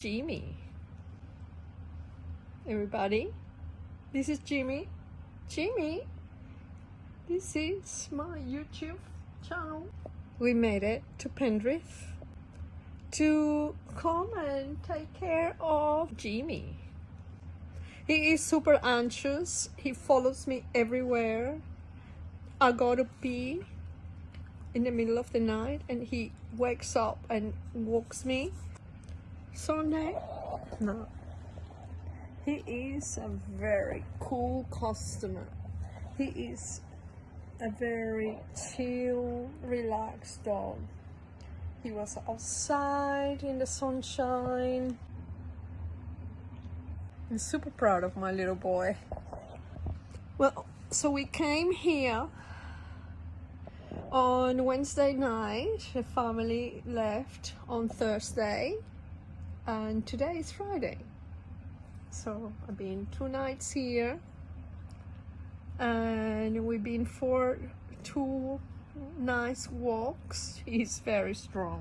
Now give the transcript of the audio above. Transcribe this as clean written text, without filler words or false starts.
Jimmy. Everybody, this is Jimmy. Jimmy, this is my YouTube channel. We made it to Penrith to come and take care of Jimmy. He is super anxious. He follows me everywhere. I go to pee in the middle of the night and he wakes up and walks me. Sunday? No. He is a very cool customer. He is a very chill, relaxed dog. He was outside in the sunshine. I'm super proud of my little boy. Well, so we came here on Wednesday night. The family left on Thursday and today is Friday. So I've been 2 nights here and we've been for 2 nice walks. He's very strong.